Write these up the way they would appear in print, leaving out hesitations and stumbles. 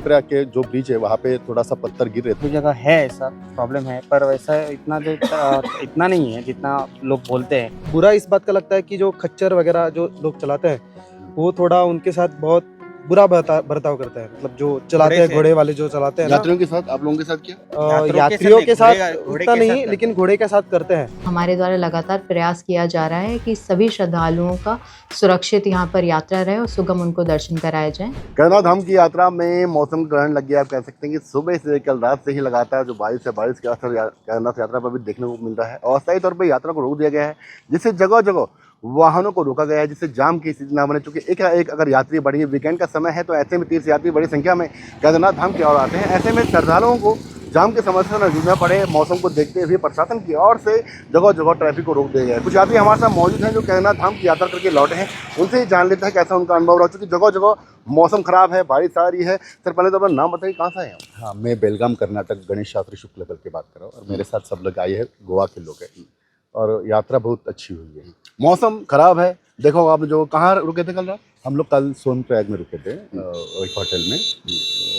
सोनप्रयाग के जो ब्रिज है वहाँ पे थोड़ा सा पत्थर गिर रहे थे। कोई जगह है ऐसा प्रॉब्लम है, पर वैसा इतना नहीं है जितना लोग बोलते हैं। बुरा इस बात का लगता है कि जो खच्चर वगैरह जो लोग चलाते हैं वो थोड़ा उनके साथ बहुत बुरा बर्ताव करते हैं। मतलब जो चलाते हैं घोड़े वाले जो चलाते हैं ना, यात्रियों के साथ, आप लोगों के साथ क्या? यात्रियों के साथ उतना नहीं, लेकिन घोड़े के साथ करते हैं। हमारे द्वारा लगातार प्रयास किया जा रहा है कि सभी श्रद्धालुओं का सुरक्षित यहाँ पर यात्रा रहे और सुगम उनको दर्शन कराए जाएं। केदारनाथ धाम की यात्रा में मौसम ग्रहण लग गया। आप कह सकते हैं कि सुबह से कल रात से ही लगातार जो बारिश है, बारिश के असर केदारनाथ यात्रा पर भी देखने को मिल रहा है। अस्थायी तौर पर यात्रा को रोक दिया गया है, जिससे जगह जगह वाहनों को रोका गया है, जिससे जाम की स्थिति ना बने। चूंकि एक अगर यात्री बढ़ेंगे, वीकेंड का समय है, तो ऐसे में तीर्थ यात्री बड़ी संख्या में केदारनाथ धाम की ओर आते हैं। ऐसे में श्रद्धालुओं को जाम की समस्या न जूझना पड़े, मौसम को देखते हुए प्रशासन की ओर से जगह जगह ट्रैफिक को रोक दिया गया है। कुछ यात्री हमारे साथ मौजूद हैं जो केदारनाथ धाम की यात्रा करके लौटे हैं, उनसे ही जान लेते हैं कैसा उनका अनुभव रहा। चूँकि जगह जगह मौसम खराब है, बारिश आ रही है। सर पहले तो अपना नाम बताइए, कहाँ से आए हैं? हाँ, मैं बेलगाम कर्नाटक गणेश शास्त्री शुक्ल बल की बात कर रहा हूँ और मेरे साथ सब लोग आए हैं, गोवा के लोग हैं और यात्रा बहुत अच्छी हुई है। मौसम खराब है, देखो आपने जो कहाँ रुके थे कल रात? हम लोग कल सोनप्रयाग में रुके थे एक होटल में।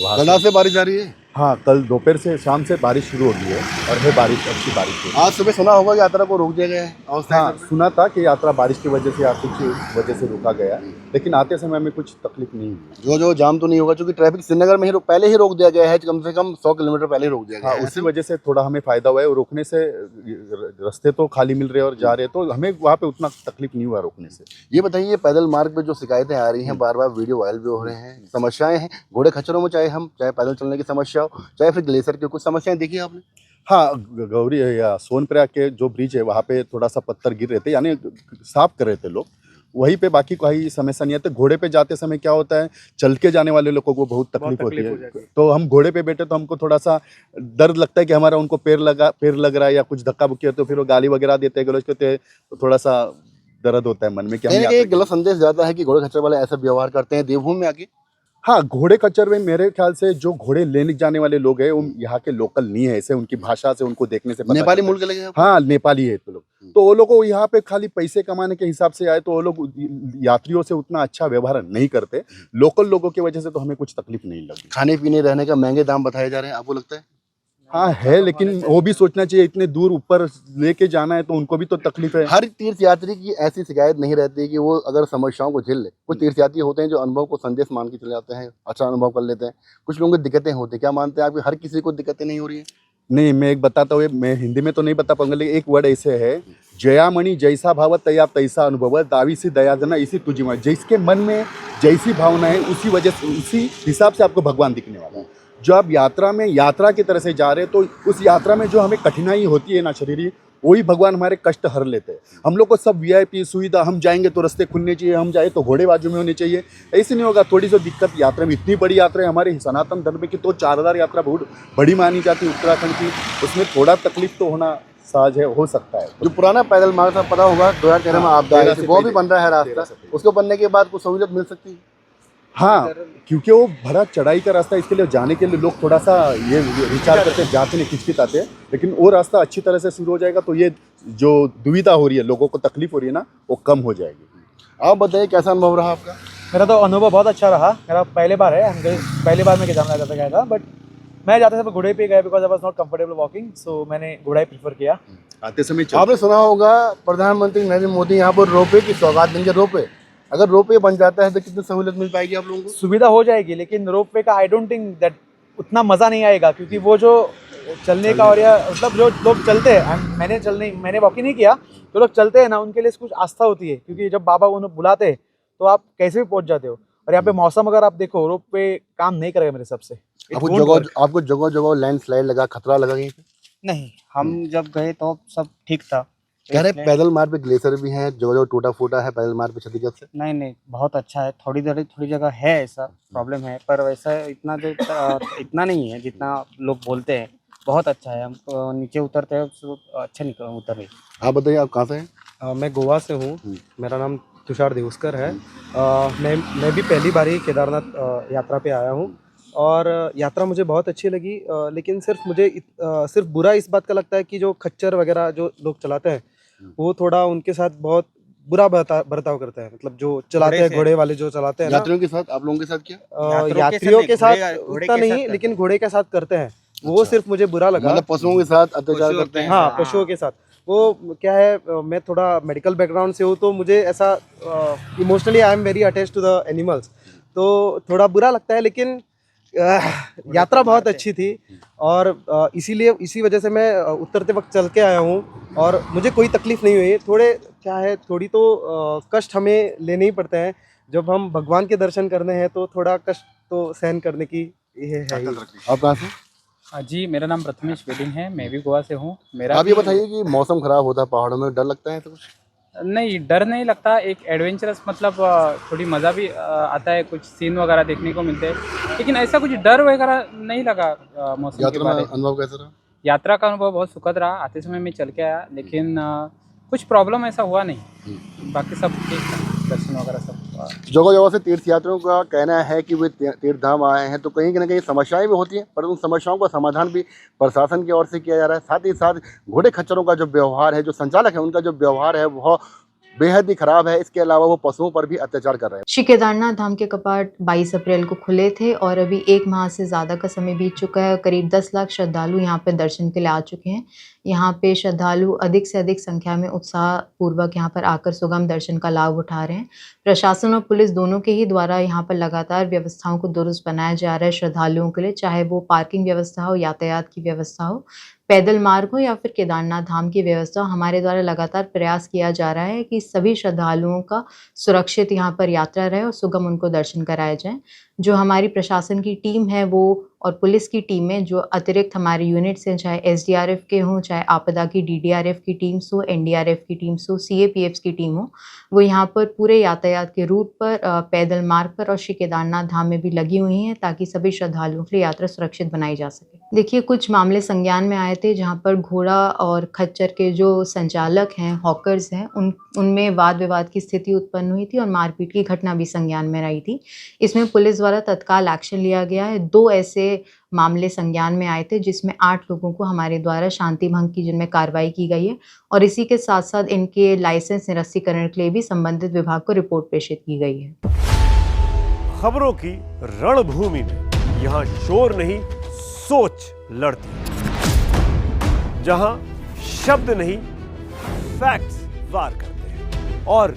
वहाँ कल रात से बारिश आ रही है। हाँ, कल दोपहर से शाम से बारिश शुरू हो गई है और है बारिश, अच्छी बारिश हुई। आज सुबह सुना होगा कि यात्रा को रोक दिया गया है। हाँ, सुना था कि यात्रा बारिश की वजह से या कुछ वजह से रुका गया, लेकिन आते समय में कुछ तकलीफ नहीं हुई। जो जाम तो नहीं होगा, क्योंकि ट्रैफिक श्रीनगर में ही पहले ही रोक दिया गया है, कम से कम 100 किलोमीटर पहले रोक दिया गया हाँ, है। उसी वजह से थोड़ा हमें फायदा हुआ है। और रोकने से रास्ते तो खाली मिल रहे हैं और जा रहे हैं, तो हमें वहाँ पे उतना तकलीफ नहीं हुआ रोकने से। ये बताइए, पैदल मार्ग पे जो शिकायतें आ रही हैं, बार बार वीडियो वायरल भी हो रहे हैं, समस्याएं हैं घोड़े खच्चरों में, चाहे पैदल चलने की समस्या हो, चाहे फिर ग्लेशियर की कुछ समस्याएं देखी आपने? हाँ, गौरी या सोनप्रयाग के जो ब्रिज है वहाँ पे थोड़ा सा पत्थर गिर रहे थे, यानी साफ कर रहे थे लोग वहीं पे। बाकी कोई समस्या नहीं है। तो घोड़े पे जाते समय क्या होता है, चल के जाने वाले लोगों को बहुत तकलीफ होती है। तो हम घोड़े पे बैठे तो हमको थोड़ा सा दर्द लगता है कि हमारा उनको पैर लग रहा है या कुछ धक्का बुक्की है, तो फिर वो गाली वगैरह देते हैं, गलौज करते हैं, तो थोड़ा सा दर्द होता है मन में कि हम एक गलत संदेश जाता है कि घोड़े खच्चर वाले ऐसा व्यवहार करते हैं देवभूमि में आके। हाँ, घोड़े खच्चर में मेरे ख्याल से जो घोड़े लेने जाने वाले लोग हैं वो यहाँ के लोकल नहीं है। ऐसे उनकी भाषा से उनको देखने से पता नेपाली चलता मूल के लगे हैं। हाँ, नेपाली है तो लोग। तो वो लोग को यहाँ पे खाली पैसे कमाने के हिसाब से आए, तो वो लोग यात्रियों से उतना अच्छा व्यवहार नहीं करते। लोकल लोगों की वजह से तो हमें कुछ तकलीफ नहीं लगी। खाने पीने रहने का महंगे दाम बताए जा रहे हैं, आपको लगता है? हाँ है, लेकिन वो भी सोचना चाहिए, इतने दूर ऊपर लेके जाना है तो उनको भी तो तकलीफ है। हर तीर्थ यात्री की ऐसी शिकायत नहीं रहती कि वो अगर समस्याओं को झेल ले। कुछ तीर्थ यात्री होते हैं जो अनुभव को संदेश मान के चले जाते हैं, अच्छा अनुभव कर लेते हैं। कुछ लोगों को दिक्कतें होती हैं। क्या मानते हैं आप, हर किसी को दिक्कतें नहीं हो रही है? नहीं, मैं एक बताता हूँ, मैं हिंदी में तो नहीं बता पाऊंगा, लेकिन एक वर्ड ऐसे है, जयामणि जैसा भाव तया तैसा अनुभव, दावी सी दया जना इसी तुझी में। जिसके मन में जैसी भावना है उसी वजह से, उसी हिसाब से आपको भगवान दिखने वाला है। जो आप यात्रा में यात्रा की तरह से जा रहे हैं, तो उस यात्रा में जो हमें कठिनाई होती है ना शरीरी, वही भगवान हमारे कष्ट हर लेते हैं। हम लोग को सब वीआईपी सुविधा, हम जाएंगे तो रास्ते खुलने चाहिए, हम जाए तो घोड़े बाजू में होने चाहिए, ऐसे नहीं होगा। थोड़ी सी दिक्कत यात्रा में, इतनी बड़ी यात्रा है हमारे सनातन धर्म की, तो 4000 यात्रा बहुत बड़ी मानी जाती है उत्तराखंड की, उसमें थोड़ा तकलीफ तो होना सहज है, हो सकता है। जो पुराना पैदल मार्ग था, पता होगा 2013 में आपदा आई थी, वो भी बन रहा है रास्ता। उसको बनने के बाद कुछ सहूलियत मिल सकती है? हाँ, क्योंकि वो भरा चढ़ाई का रास्ता है, इसके लिए जाने के लिए लोग थोड़ा सा ये विचार करते हैं, जाते नहीं, किचकिचाते हैं। लेकिन वो रास्ता अच्छी तरह से शुरू हो जाएगा तो ये जो दुविधा हो रही है, लोगों को तकलीफ हो रही है ना, वो कम हो जाएगी। आप बताइए, कैसा अनुभव रहा आपका? मेरा तो अनुभव बहुत अच्छा रहा। मेरा पहले बार है, पहली बार मैं केदारनाथ गया था, बट मैं जाते समय घोड़े पे गया because I was not comfortable walking, so मैंने घोड़ा ही प्रीफर किया। आते समय आपने सुना होगा प्रधानमंत्री नरेंद्र मोदी यहाँ पर रोपवे की सौगात देंगे। रोपवे, अगर रोपवे बन जाता है तो कितनी सहूलियत मिल पाएगी आप लोगों को? सुविधा हो जाएगी, लेकिन रोप वे का आई डोंट थिंक दैट उतना मज़ा नहीं आएगा, क्योंकि वो जो चलने का और या मतलब जो लोग चलते हैं, मैंने वॉकिंग नहीं किया, जो लोग चलते हैं ना उनके लिए कुछ आस्था होती है, क्योंकि जब बाबा उन्हें बुलाते हैं तो आप कैसे भी पहुंच जाते हो। और यहाँ पे मौसम अगर आप देखो, रोप पे काम नहीं करेगा मेरे हिसाब से। आपको जगह जगह लैंडस्लाइड लगा, खतरा लगा कहीं पे? नहीं, हम जब गए तो सब ठीक था। कह रहे पैदल मार्ग पे ग्लेशियर भी है, जगह टूटा फूटा है पैदल मार्ग पे क्षतिग्रस्त से। नहीं, बहुत अच्छा है। थोड़ी जगह है ऐसा प्रॉब्लम है, पर वैसा इतना नहीं है जितना लोग बोलते हैं। बहुत अच्छा है। हम नीचे उतरते हैं तो अच्छा उतर रहे। आप बताइए, आप कहाँ से हैं? मैं गोवा से हूँ, मेरा नाम तुषार देवस्कर है। मैं भी पहली बार ही केदारनाथ यात्रा पे आया हूँ और यात्रा मुझे बहुत अच्छी लगी। लेकिन सिर्फ बुरा इस बात का लगता है कि जो खच्चर वगैरह जो लोग चलाते हैं वो थोड़ा उनके साथ बहुत बुरा बर्ताव करते हैं, मतलब जो चलाते हैं, घोड़े वाले जो चलाते हैं ना, यात्रियों के साथ, आप लोगों के साथ क्या? यात्रियों के साथ उतना नहीं, लेकिन घोड़े के साथ करते हैं वो। सिर्फ मुझे बुरा लगा, मतलब पशुओं के साथ अत्याचार करते हैं। हाँ, पशुओं के साथ। वो क्या है, मैं थोड़ा मेडिकल बैकग्राउंड से हूँ, तो मुझे ऐसा emotionally I am very attached to the animals, तो थोड़ा बुरा लगता है। लेकिन यात्रा बहुत अच्छी थी, और इसीलिए इसी वजह से मैं उतरते वक्त चल के आया हूँ, और मुझे कोई तकलीफ नहीं हुई। थोड़े क्या है, थोड़ी तो कष्ट हमें लेने ही पड़ते हैं जब हम भगवान के दर्शन करने हैं, तो थोड़ा कष्ट तो सहन करने की ये है ही। आप कहाँ से? जी, मेरा नाम प्रथमेश वेडिंग है, मैं भी गोवा से हूँ। मेरा आप ये बताइए कि मौसम खराब होता है पहाड़ों में, डर लगता है तो कुछ? नहीं, डर नहीं लगता, एक एडवेंचरस मतलब थोड़ी मज़ा भी आता है, कुछ सीन वगैरह देखने को मिलते हैं, लेकिन ऐसा कुछ डर वगैरह नहीं लगा मौसम के यात्रा बारे में में। अनुभव कैसा रहा? यात्रा का अनुभव बहुत सुखद रहा, आते समय मैं चल के आया, लेकिन कुछ प्रॉब्लम ऐसा हुआ नहीं, बाकी सब ठीक था, दर्शन वगैरह सब हुआ। जगह जगह से तीर्थयात्रियों का कहना है कि वे तीर्थ धाम आए हैं, तो कहीं ना कहीं समस्याएं भी होती हैं, पर उन समस्याओं का समाधान भी प्रशासन की ओर से किया जा रहा है। साथ ही साथ घोड़े खच्चरों का जो व्यवहार है, जो संचालक है उनका जो व्यवहार है, वह बेहद ही खराब है। इसके अलावा वो पशुओं पर भी अत्याचार कर रहे हैं। श्री केदारनाथ धाम के कपाट 22 अप्रैल को खुले थे और अभी 1 माह से ज़्यादा का समय बीत चुका है। करीब 10 लाख श्रद्धालु यहाँ पर दर्शन के लिए आ चुके हैं। यहाँ पे श्रद्धालु अधिक से अधिक संख्या में उत्साहपूर्वक यहाँ पर आकर सुगम दर्शन का लाभ उठा रहे हैं। प्रशासन और पुलिस दोनों के ही द्वारा यहाँ पर लगातार व्यवस्थाओं को दुरुस्त बनाया जा रहा है श्रद्धालुओं के लिए, चाहे वो पार्किंग व्यवस्था हो, यातायात की व्यवस्था हो, पैदल मार्ग हो या फिर केदारनाथ धाम की व्यवस्था। हमारे द्वारा लगातार प्रयास किया जा रहा है कि सभी श्रद्धालुओं का सुरक्षित यहाँ पर यात्रा रहे और सुगम उनको दर्शन कराए जाएं। जो हमारी प्रशासन की टीम है वो और पुलिस की टीमें जो अतिरिक्त हमारे यूनिट्स हैं, चाहे एसडीआरएफ के हों, चाहे आपदा की डीडीआरएफ की टीम्स हो, एनडीआरएफ की टीम्स हो, सीएपीएफ्स की टीम हो, वो यहाँ पर पूरे यातायात के रूट पर, पैदल मार्ग पर और श्री केदारनाथ धाम में भी लगी हुई हैं, ताकि सभी श्रद्धालुओं के लिए यात्रा सुरक्षित बनाई जा सके। देखिए, कुछ मामले संज्ञान में आए थे जहाँ पर घोड़ा और खच्चर के जो संचालक हैं, हॉकर्स हैं, उनमें वाद विवाद की स्थिति उत्पन्न हुई थी और मारपीट की घटना भी संज्ञान में आई थी। इसमें पुलिस द्वारा तत्काल एक्शन लिया गया है। 2 ऐसे मामले संज्ञान में आए थे जिसमें 8 लोगों को हमारे द्वारा शांति भंग की जिनमें कार्रवाई की गई है और इसी के साथ साथ इनके लाइसेंस निरस्तीकरण के लिए भी संबंधित विभाग को रिपोर्ट प्रेषित की गई है। खबरों की रणभूमि में यहाँ शोर नहीं, सोच लड़ती है। जहां शब्द नहीं, फैक्ट्स वार करते हैं और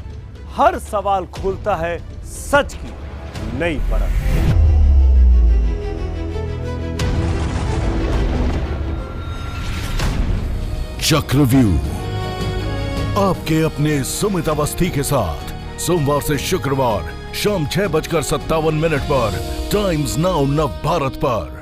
हर सवाल खोलता है सच की नई परत। चक्रव्यूह आपके अपने सुमित अवस्थी के साथ सोमवार से शुक्रवार शाम 6:57 पर टाइम्स नाउ नव भारत पर।